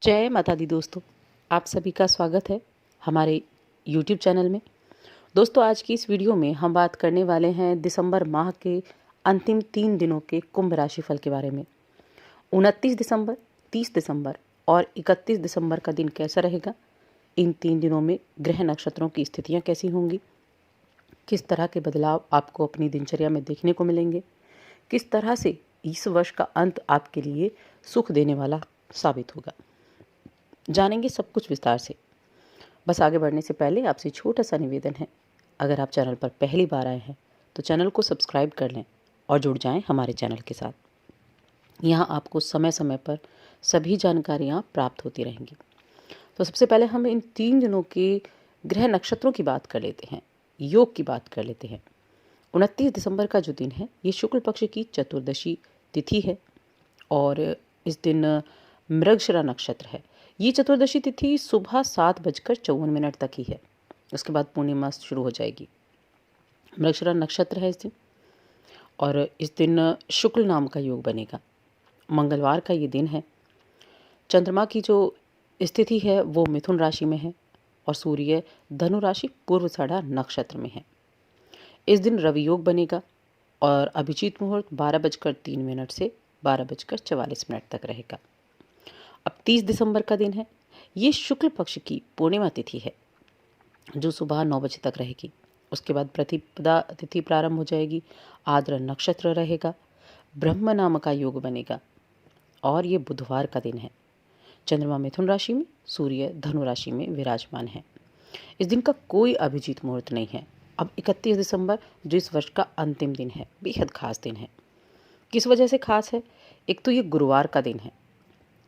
जय माता दी दोस्तों, आप सभी का स्वागत है हमारे YouTube चैनल में। दोस्तों, आज की इस वीडियो में हम बात करने वाले हैं दिसंबर माह के अंतिम 3 दिनों के कुंभ राशि फल के बारे में। 29 दिसंबर, 30 दिसंबर और 31 दिसंबर का दिन कैसा रहेगा, इन 3 दिनों में ग्रह नक्षत्रों की स्थितियाँ कैसी होंगी, किस तरह के बदलाव आपको अपनी दिनचर्या में देखने को मिलेंगे, किस तरह से इस वर्ष का अंत आपके लिए सुख देने वाला साबित होगा, जानेंगे सब कुछ विस्तार से। बस आगे बढ़ने से पहले आपसे छोटा सा निवेदन है, अगर आप चैनल पर पहली बार आए हैं तो चैनल को सब्सक्राइब कर लें और जुड़ जाएं हमारे चैनल के साथ। यहाँ आपको समय समय पर सभी जानकारियाँ प्राप्त होती रहेंगी। तो सबसे पहले हम इन 3 दिनों के ग्रह नक्षत्रों की बात कर लेते हैं, योग की बात कर लेते हैं। 29 दिसंबर का जो दिन है, ये शुक्ल पक्ष की चतुर्दशी तिथि है और इस दिन मृगशिरा नक्षत्र है। ये चतुर्दशी तिथि सुबह 7:54 तक ही है, उसके बाद पूर्णिमा शुरू हो जाएगी। मृगशिरा नक्षत्र है इस दिन और इस दिन शुक्ल नाम का योग बनेगा। मंगलवार का ये दिन है। चंद्रमा की जो स्थिति है वो मिथुन राशि में है और सूर्य धनु राशि पूर्वाषाढ़ा नक्षत्र में है। इस दिन रवि योग बनेगा और अभिजीत मुहूर्त 12:03 से 12:44 तक रहेगा। अब 30 दिसंबर का दिन है। ये शुक्ल पक्ष की पूर्णिमा तिथि है जो सुबह 9 बजे तक रहेगी। उसके बाद प्रतिपदा तिथि प्रारंभ हो जाएगी। आद्र नक्षत्र रहेगा। ब्रह्म नाम का योग बनेगा और ये बुधवार का दिन है। चंद्रमा मिथुन राशि में, सूर्य धनु राशि में विराजमान है। इस दिन का कोई अभिजीत मुहूर्त नहीं है। अब 31 दिसंबर जो इस वर्ष का अंतिम दिन है, बेहद खास दिन है। किस वजह से खास है? एक तो ये गुरुवार का दिन है।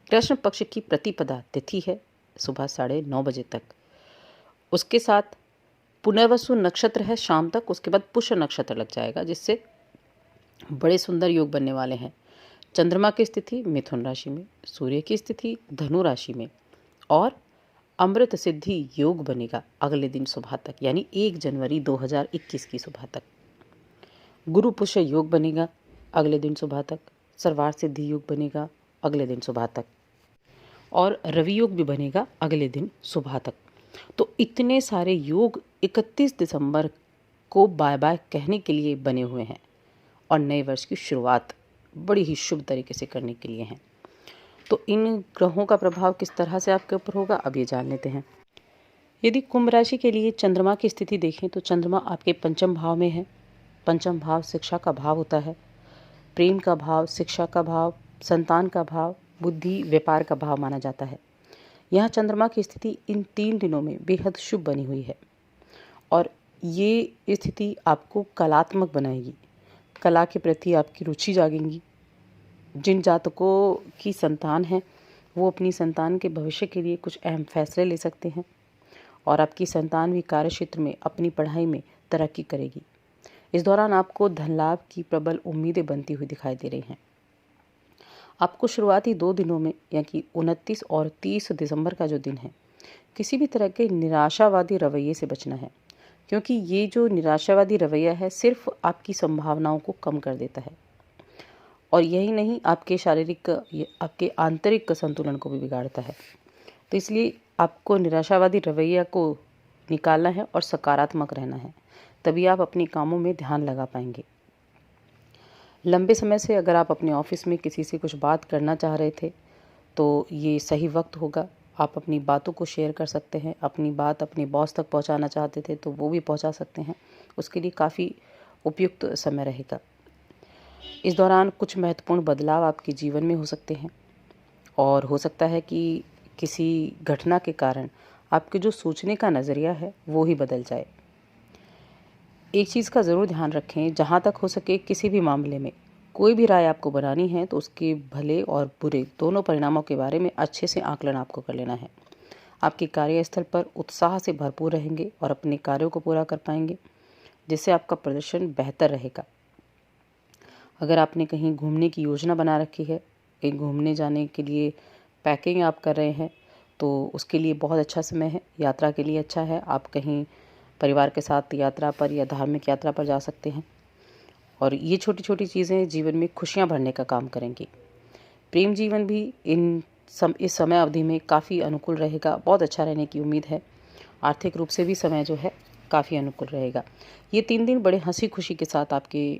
कृष्ण पक्ष की प्रतिपदा तिथि है सुबह 9:30 बजे तक। उसके साथ पुनर्वसु नक्षत्र है शाम तक। उसके बाद पुष्य नक्षत्र लग जाएगा, जिससे बड़े सुंदर योग बनने वाले हैं। चंद्रमा की स्थिति मिथुन राशि में, सूर्य की स्थिति धनु राशि में और अमृत सिद्धि योग बनेगा अगले दिन सुबह तक, यानी 1 जनवरी 2021 की सुबह तक। गुरु पुष्य योग बनेगा अगले दिन सुबह तक। सर्वार्थ सिद्धि योग बनेगा अगले दिन सुबह तक और रवि योग भी बनेगा अगले दिन सुबह तक। तो इतने सारे योग 31 दिसंबर को बाय बाय कहने के लिए बने हुए हैं और नए वर्ष की शुरुआत बड़ी ही शुभ तरीके से करने के लिए हैं। तो इन ग्रहों का प्रभाव किस तरह से आपके ऊपर होगा, अब ये जान लेते हैं। यदि कुंभ राशि के लिए चंद्रमा की स्थिति देखें तो चंद्रमा आपके पंचम भाव में है। पंचम भाव शिक्षा का भाव होता है। प्रेम का भाव, शिक्षा का भाव, संतान का भाव, बुद्धि, व्यापार का भाव माना जाता है। यहाँ चंद्रमा की स्थिति इन 3 दिनों में बेहद शुभ बनी हुई है और ये स्थिति आपको कलात्मक बनाएगी। कला के प्रति आपकी रुचि जागेंगी। जिन जातकों की संतान है वो अपनी संतान के भविष्य के लिए कुछ अहम फैसले ले सकते हैं और आपकी संतान भी कार्य क्षेत्र में अपनी पढ़ाई में तरक्की करेगी। इस दौरान आपको धन लाभ की प्रबल उम्मीदें बनती हुई दिखाई दे रही हैं। आपको शुरुआती 2 दिनों में, यानी 29 और 30 दिसंबर का जो दिन है, किसी भी तरह के निराशावादी रवैये से बचना है, क्योंकि ये जो निराशावादी रवैया है सिर्फ आपकी संभावनाओं को कम कर देता है और यही नहीं, आपके आंतरिक संतुलन को भी बिगाड़ता है। तो इसलिए आपको निराशावादी रवैया को निकालना है और सकारात्मक रहना है, तभी आप अपने कामों में ध्यान लगा पाएंगे। लंबे समय से अगर आप अपने ऑफिस में किसी से कुछ बात करना चाह रहे थे तो ये सही वक्त होगा। आप अपनी बातों को शेयर कर सकते हैं। अपनी बात अपने बॉस तक पहुंचाना चाहते थे तो वो भी पहुंचा सकते हैं। उसके लिए काफ़ी उपयुक्त समय रहेगा। इस दौरान कुछ महत्वपूर्ण बदलाव आपके जीवन में हो सकते हैं और हो सकता है कि किसी घटना के कारण आपके जो सोचने का नज़रिया है वो ही बदल जाए। एक चीज़ का ज़रूर ध्यान रखें, जहाँ तक हो सके किसी भी मामले में कोई भी राय आपको बनानी है तो उसके भले और बुरे दोनों परिणामों के बारे में अच्छे से आकलन आपको कर लेना है। आपके कार्यस्थल पर उत्साह से भरपूर रहेंगे और अपने कार्यों को पूरा कर पाएंगे, जिससे आपका प्रदर्शन बेहतर रहेगा। अगर आपने कहीं घूमने की योजना बना रखी है, कहीं घूमने जाने के लिए पैकिंग आप कर रहे हैं, तो उसके लिए बहुत अच्छा समय है, यात्रा के लिए अच्छा है। आप कहीं परिवार के साथ यात्रा पर या धार्मिक यात्रा पर जा सकते हैं और ये छोटी छोटी चीज़ें जीवन में खुशियाँ भरने का काम करेंगी। प्रेम जीवन भी इन इस समय अवधि में काफ़ी अनुकूल रहेगा, बहुत अच्छा रहने की उम्मीद है। आर्थिक रूप से भी समय जो है काफ़ी अनुकूल रहेगा। ये 3 दिन बड़े हँसी खुशी के साथ आपके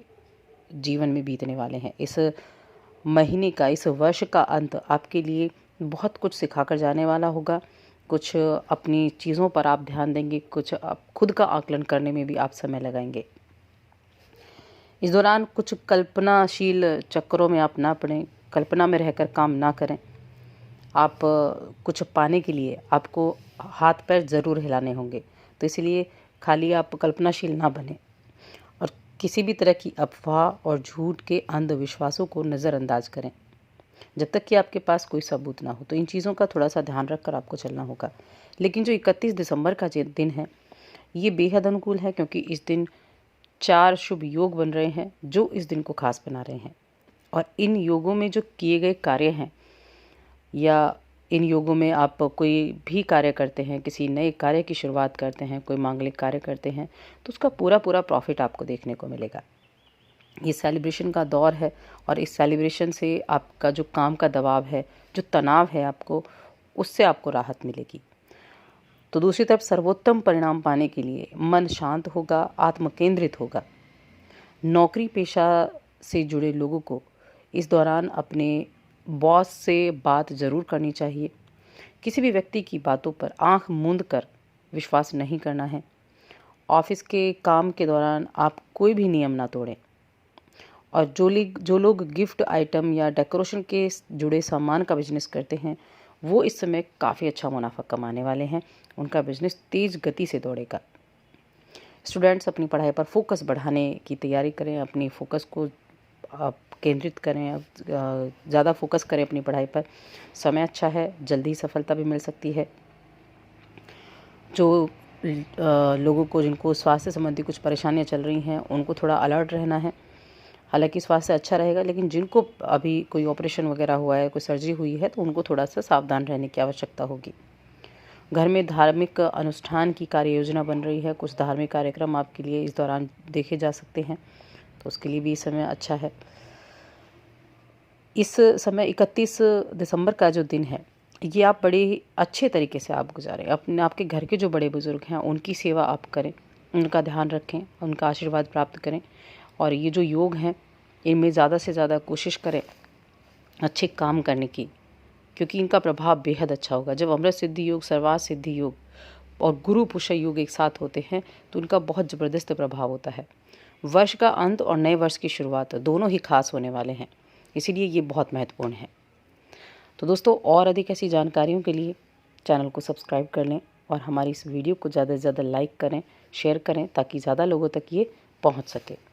जीवन में बीतने वाले हैं। इस महीने का, इस वर्ष का अंत आपके लिए बहुत कुछ सिखा कर जाने वाला होगा। कुछ अपनी चीज़ों पर आप ध्यान देंगे, कुछ आप खुद का आकलन करने में भी आप समय लगाएंगे। इस दौरान कुछ कल्पनाशील चक्करों में आप ना पड़ें, कल्पना में रहकर काम ना करें। आप कुछ पाने के लिए आपको हाथ पैर ज़रूर हिलाने होंगे, तो इसलिए खाली आप कल्पनाशील ना बने और किसी भी तरह की अफवाह और झूठ के अंधविश्वासों को नज़रअंदाज करें जब तक कि आपके पास कोई सबूत ना हो। तो इन चीज़ों का थोड़ा सा ध्यान रखकर आपको चलना होगा। लेकिन जो 31 दिसंबर का दिन है, ये बेहद अनुकूल है, क्योंकि इस दिन 4 शुभ योग बन रहे हैं जो इस दिन को खास बना रहे हैं। और इन योगों में जो किए गए कार्य हैं, या इन योगों में आप कोई भी कार्य करते हैं, किसी नए कार्य की शुरुआत करते हैं, कोई मांगलिक कार्य करते हैं, तो उसका पूरा प्रॉफिट आपको देखने को मिलेगा। ये सेलिब्रेशन का दौर है और इस सेलिब्रेशन से आपका जो काम का दबाव है, जो तनाव है आपको, उससे आपको राहत मिलेगी। तो दूसरी तरफ सर्वोत्तम परिणाम पाने के लिए मन शांत होगा, आत्मकेंद्रित होगा। नौकरी पेशा से जुड़े लोगों को इस दौरान अपने बॉस से बात ज़रूर करनी चाहिए। किसी भी व्यक्ति की बातों पर आंख मूंद कर विश्वास नहीं करना है। ऑफिस के काम के दौरान आप कोई भी नियम ना तोड़ें। और जो लोग गिफ्ट आइटम या डेकोरेशन के जुड़े सामान का बिजनेस करते हैं, वो इस समय काफ़ी अच्छा मुनाफा कमाने वाले हैं। उनका बिजनेस तेज़ गति से दौड़ेगा। स्टूडेंट्स अपनी पढ़ाई पर फोकस बढ़ाने की तैयारी करें, अपनी फोकस को आप केंद्रित करें, ज़्यादा फोकस करें अपनी पढ़ाई पर। समय अच्छा है, जल्दी सफलता भी मिल सकती है। जो लोगों को, जिनको स्वास्थ्य संबंधी कुछ परेशानियां चल रही हैं, उनको थोड़ा अलर्ट रहना है। हालांकि स्वास्थ्य अच्छा रहेगा, लेकिन जिनको अभी कोई ऑपरेशन वगैरह हुआ है, कोई सर्जरी हुई है, तो उनको थोड़ा सा सावधान रहने की आवश्यकता होगी। घर में धार्मिक अनुष्ठान की कार्य योजना बन रही है। कुछ धार्मिक कार्यक्रम आपके लिए इस दौरान देखे जा सकते हैं, तो उसके लिए भी समय अच्छा है। इस समय 31 दिसंबर का जो दिन है, ये आप बड़े अच्छे तरीके से आप गुजारें। आपके घर के जो बड़े बुजुर्ग हैं, उनकी सेवा आप करें, उनका ध्यान रखें, उनका आशीर्वाद प्राप्त करें। और ये जो योग हैं, इनमें ज़्यादा से ज़्यादा कोशिश करें अच्छे काम करने की, क्योंकि इनका प्रभाव बेहद अच्छा होगा। जब अमृत सिद्धि योग, सर्वार्थ सिद्धि योग और गुरु पुष्य योग एक साथ होते हैं, तो उनका बहुत ज़बरदस्त प्रभाव होता है। वर्ष का अंत और नए वर्ष की शुरुआत दोनों ही खास होने वाले हैं, इसीलिए ये बहुत महत्वपूर्ण है। तो दोस्तों, और अधिक ऐसी जानकारियों के लिए चैनल को सब्सक्राइब कर लें और हमारी इस वीडियो को ज़्यादा से ज़्यादा लाइक करें, शेयर करें, ताकि ज़्यादा लोगों तक ये पहुंच सके।